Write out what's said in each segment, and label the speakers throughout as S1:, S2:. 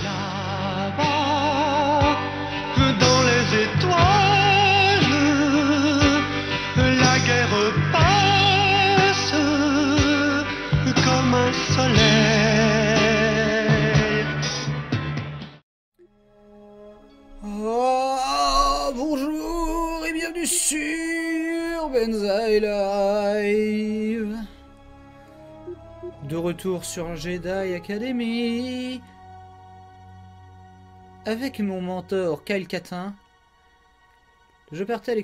S1: Là-bas, dans les étoiles, la guerre passe comme un soleil.
S2: Oh, bonjour et bienvenue sur Benzaï Live. De retour sur Jedi Academy avec mon mentor Kyle Katin. Je partais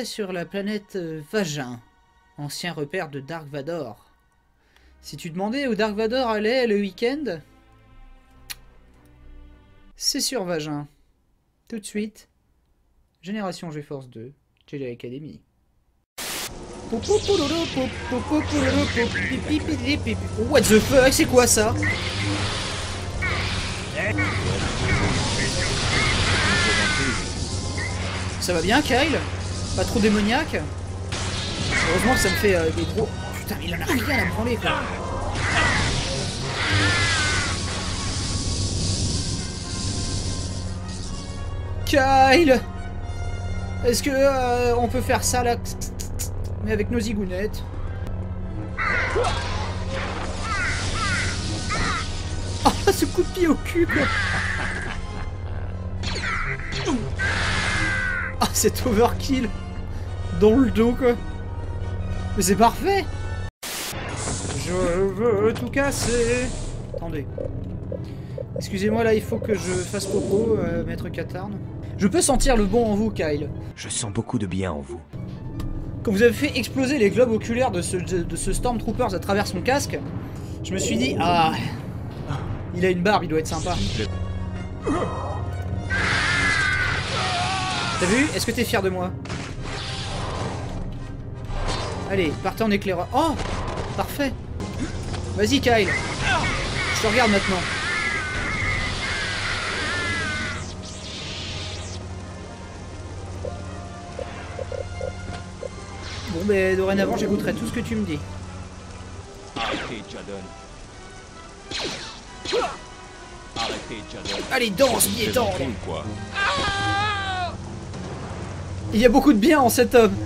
S2: sur la planète Vagin, ancien repère de Dark Vador. Si tu demandais où Dark Vador allait le week-end, c'est sur Vagin. Tout de suite, Génération GeForce 2, Jedi Academy. What the fuck, c'est quoi ça? Ça va bien, Kyle? Pas trop démoniaque? Heureusement que ça me fait des gros... Putain, mais il en a rien à me branler, quoi. Kyle! Est-ce que on peut faire ça là? Mais avec nos zigounettes. Oh, ce coup de pied au cul, quoi! Ah, c'est overkill! Dans le dos, quoi! Mais c'est parfait! Je veux tout casser! Attendez. Excusez-moi, là, il faut que je fasse popo, maître Katarn. Je peux sentir le bon en vous, Kyle.
S3: Je sens beaucoup de bien en vous.
S2: Quand vous avez fait exploser les globes oculaires de ce Stormtroopers à travers son casque, je me suis dit, ah, il a une barbe, il doit être sympa. T'as vu? Est-ce que t'es fier de moi? Allez, partez en éclaireur. Oh, parfait. Vas-y, Kyle. Je te regarde maintenant. Bon, ben dorénavant, j'écouterai tout ce que tu me dis.
S4: Arrêtez, Jadon. Arrêtez, Jadon.
S2: Allez, danse, pied tendre.
S4: Quoi?
S2: Il y a beaucoup de bien en cet homme.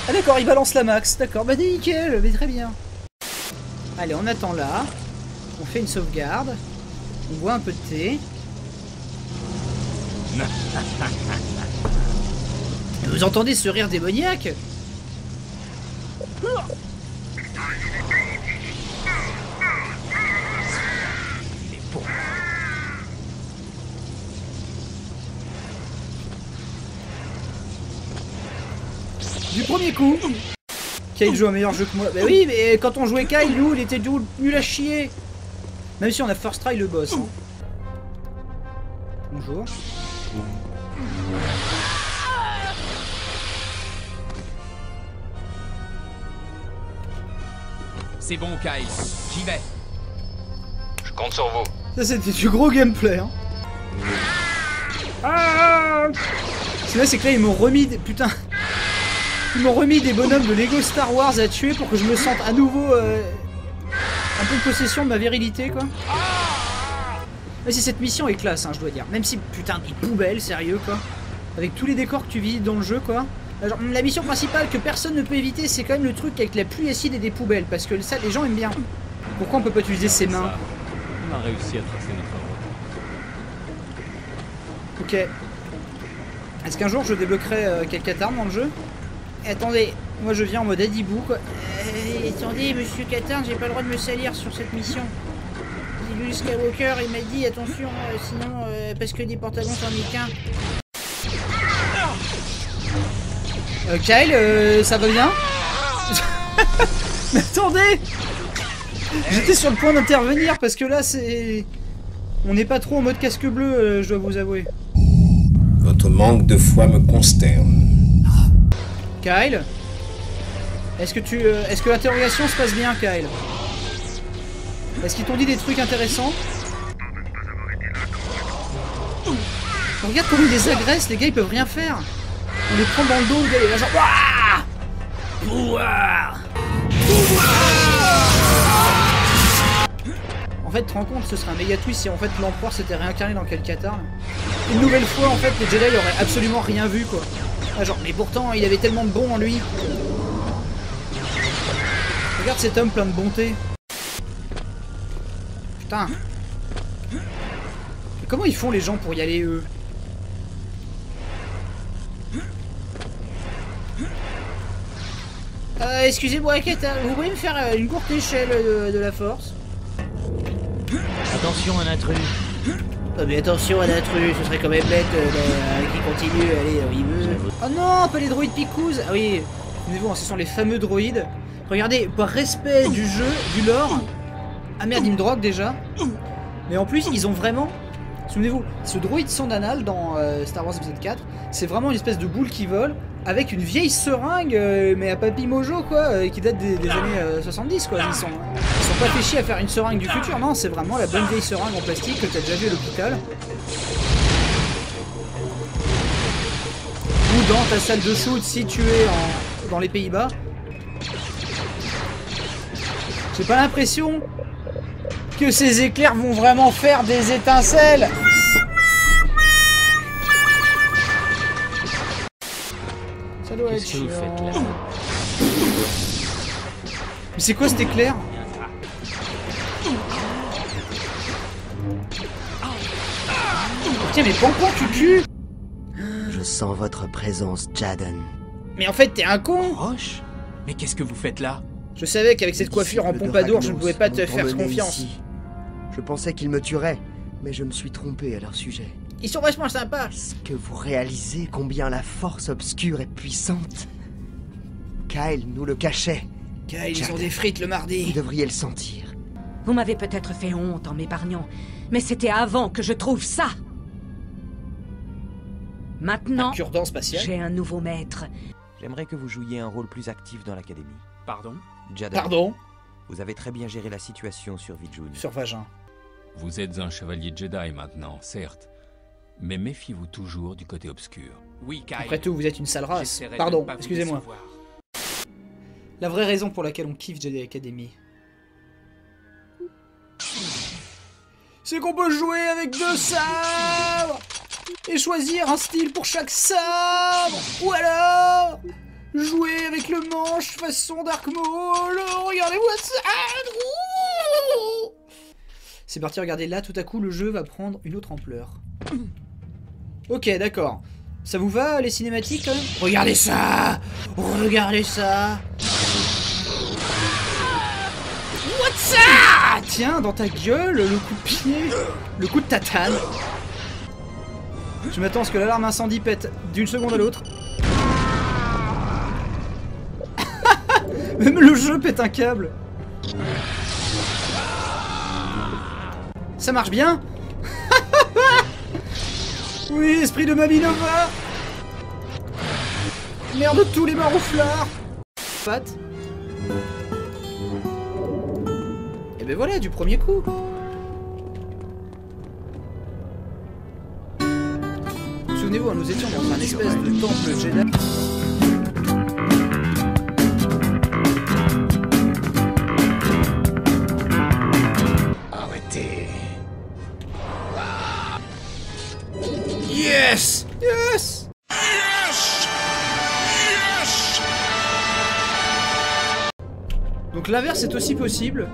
S2: Ah d'accord, il balance la max. D'accord, bah nickel, mais très bien. Allez, on attend là. On fait une sauvegarde. On boit un peu de thé. Vous entendez ce rire démoniaque?
S3: Il est bon.
S2: Du premier coup. Kyle joue un meilleur jeu que moi. Bah oui, mais quand on jouait Kyle, nous, il était nul à chier. Même si on a first try le boss. Hein. Bonjour.
S4: C'est bon, Kyle. J'y vais.
S5: Je compte sur vous.
S2: Ça, c'était du gros gameplay. Hein. Ah, c'est que là, ils m'ont remis des... Putain. Ils m'ont remis des bonhommes de Lego Star Wars à tuer pour que je me sente à nouveau un peu de possession de ma virilité, quoi. Mais si cette mission est classe, hein, je dois dire. Même si, putain, des poubelles, sérieux, quoi. Avec tous les décors que tu visites dans le jeu, quoi. Genre, la mission principale que personne ne peut éviter, c'est quand même le truc avec la pluie acide et des poubelles. Parce que ça, les gens aiment bien. Pourquoi on peut pas utiliser ses mains?
S4: On a réussi à tracer notre route.
S2: Ok. Est-ce qu'un jour je débloquerai quelques armes dans le jeu? Attendez, moi je viens en mode Adibou, quoi. Attendez, monsieur Katarn, j'ai pas le droit de me salir sur cette mission. Luke Skywalker, il m'a dit attention, sinon, parce que des pantalons j'en ai qu'un. Kyle, ça va bien? Mais attendez! J'étais sur le point d'intervenir parce que là c'est... On n'est pas trop en mode casque bleu, je dois vous avouer.
S6: Votre manque de foi me consterne.
S2: Kyle? Est-ce que l'interrogation se passe bien, Kyle? Est-ce qu'ils t'ont dit des trucs intéressants? Regarde comment ils les agressent, les gars ils peuvent rien faire. On les prend dans le dos, le gars il est là genre... Ouah! Pouvoir! Pouvoir! En fait, tu te rends compte, ce serait un méga twist si en fait l'empereur s'était réincarné dans Calcatar. Une nouvelle fois, en fait, les Jedi auraient absolument rien vu, quoi. Ah, genre, mais pourtant, il avait tellement de bon en lui. Regarde cet homme plein de bonté. Putain. Mais comment ils font les gens pour y aller, eux? Excusez-moi, Kate, vous pouvez me faire une courte échelle de la force?
S3: Attention, un intrus.
S2: Oh mais attention, un intrus, ce serait quand même bête qui continue, allez, il veut. Oh non, pas les droïdes picouzes. Ah oui, souvenez-vous, ce sont les fameux droïdes. Regardez, par respect du jeu, du lore. Ah merde, il me drogue déjà. Mais en plus, ils ont vraiment... Souvenez-vous, ce droïde sondanal dans Star Wars épisode 4, c'est vraiment une espèce de boule qui vole avec une vieille seringue, mais à papy mojo quoi, qui date des années 70 quoi. Ils sont pas fait chier à faire une seringue du futur, non, c'est vraiment la bonne vieille seringue en plastique que t'as déjà vu à l'hôpital. Ou dans ta salle de shoot située dans les Pays-Bas. J'ai pas l'impression que ces éclairs vont vraiment faire des étincelles. Ça doit être chiant. Mais c'est quoi cet éclair? Tiens mais pompon cucu.
S7: Je sens votre présence, Jadon.
S2: Mais en fait t'es un con.
S4: Roche? Mais qu'est-ce que vous faites là?
S2: Je savais qu'avec cette coiffure en pompadour je ne pouvais pas te faire confiance.
S7: Je pensais qu'ils me tueraient, mais je me suis trompé à leur sujet.
S2: Ils sont vachement sympas.
S7: Est-ce que vous réalisez combien la force obscure est puissante? Kyle nous le cachait.
S2: Kyle, ils ont des frites le mardi.
S7: Vous devriez le sentir.
S8: Vous m'avez peut-être fait honte en m'épargnant, mais c'était avant que je trouve ça. Maintenant,
S2: cure-dent spatial.
S8: J'ai un nouveau maître.
S3: J'aimerais que vous jouiez un rôle plus actif dans l'académie.
S4: Pardon?
S3: Jadon,
S2: Pardon?
S3: vous avez très bien géré la situation sur Vidjun.
S2: Sur vagin.
S9: Vous êtes un chevalier Jedi maintenant, certes. Mais méfiez-vous toujours du côté obscur.
S4: Oui, Kyle.
S2: Après tout, vous êtes une sale race.
S4: J'essaierai de
S2: Pardon,
S4: ne pas vous
S2: excusez-moi.
S4: décevoir.
S2: La vraie raison pour laquelle on kiffe Jedi Academy, c'est qu'on peut jouer avec 2 sabres et choisir un style pour chaque sabre. Ou alors jouer avec le manche façon Dark Maul. Regardez-moi ça. C'est parti, regardez là, tout à coup le jeu va prendre une autre ampleur. Ok, d'accord. Ça vous va les cinématiques quand même? Regardez ça. Regardez ça. What's up? Tiens, dans ta gueule, le coup de pied, le coup de tatane. Je m'attends à ce que l'alarme incendie pète d'une seconde à l'autre. Même le jeu pète un câble. Ça marche bien. Oui, esprit de Mamie Nova. Merde, tous les marouflards. Pat. Et ben voilà, du premier coup. Souvenez-vous, nous étions dans un espèce de temple Jedi.
S6: Arrêtez.
S2: Yes! Yes! Donc l'inverse est aussi possible.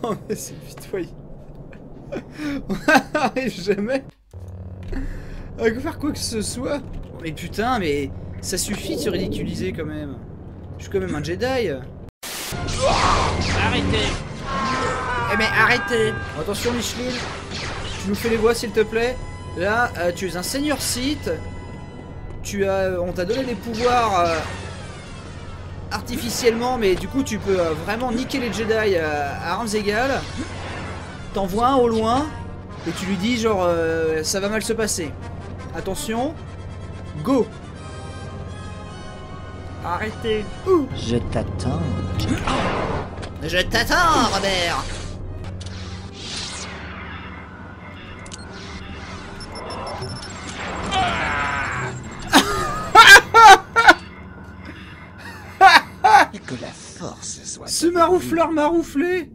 S2: Non mais c'est pitoyable. On n'arrive jamais à faire quoi que ce soit. Mais putain, mais ça suffit de se ridiculiser quand même. Je suis quand même un Jedi. Arrêtez. Eh mais arrêtez. Attention Micheline. Tu nous fais les voix s'il te plaît. Là, tu es un seigneur Sith. On t'a donné des pouvoirs artificiellement, mais du coup tu peux vraiment niquer les Jedi à armes égales. T'envoies un au loin et tu lui dis genre ça va mal se passer. Attention, go. Arrêtez.
S7: Je t'attends.
S2: Je t'attends, Robert.
S7: Que la force soit...
S2: Ce maroufleur marouflé.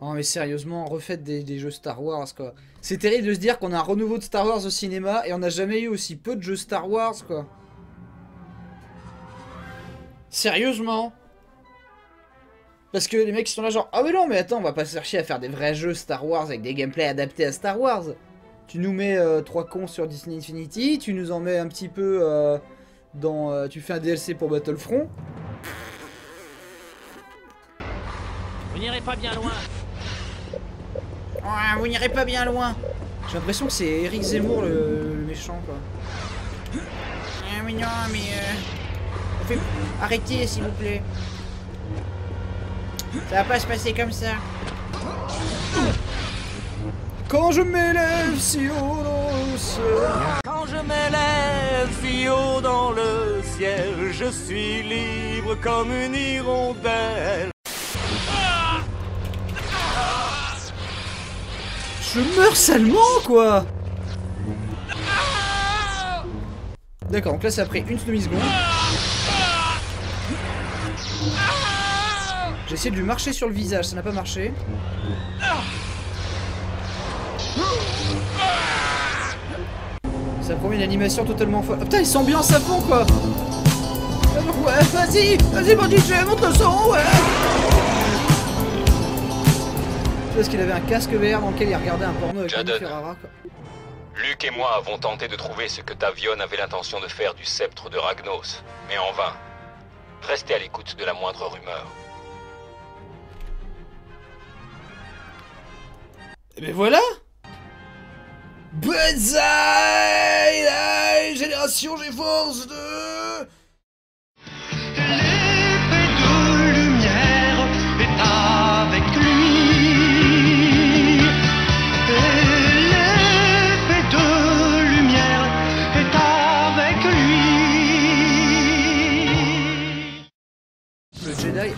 S2: Oh mais sérieusement, refaites des jeux Star Wars quoi. C'est terrible de se dire qu'on a un renouveau de Star Wars au cinéma et on n'a jamais eu aussi peu de jeux Star Wars quoi. Sérieusement. Parce que les mecs qui sont là genre, ah mais non mais attends, on va pas chercher à faire des vrais jeux Star Wars avec des gameplays adaptés à Star Wars. Tu nous mets 3 cons sur Disney Infinity, tu nous en mets un petit peu dans... tu fais un DLC pour Battlefront.
S10: Vous n'irez pas bien loin.
S2: Ouais, vous n'irez pas bien loin. J'ai l'impression que c'est Eric Zemmour le méchant quoi. Ah mais non mais... Arrêtez s'il vous plaît. Ça va pas se passer comme ça. Quand je m'élève si haut dans le ciel.
S10: Quand je m'élève si haut dans le ciel, je suis libre comme une hirondelle.
S2: Je meurs salement quoi. D'accord, donc là ça a pris une demi-seconde. J'ai essayé de lui marcher sur le visage, ça n'a pas marché. Ça promet une animation totalement folle. Oh, putain, il s'ambiance à fond quoi. Ouais, vas-y, mon DJ, monte le son, ouais. Parce qu'il avait un casque VR dans lequel il regardait un porno avec
S5: Jadon.
S2: un Ferrara quoi.
S5: Luke et moi avons tenté de trouver ce que Tavion avait l'intention de faire du sceptre de Ragnos, mais en vain. Restez à l'écoute de la moindre rumeur.
S2: Et ben voilà. Banzai, génération GeForce 2.
S1: L'épée de lumière est avec lui. Et l'épée de lumière est avec lui.
S2: Le Jedi.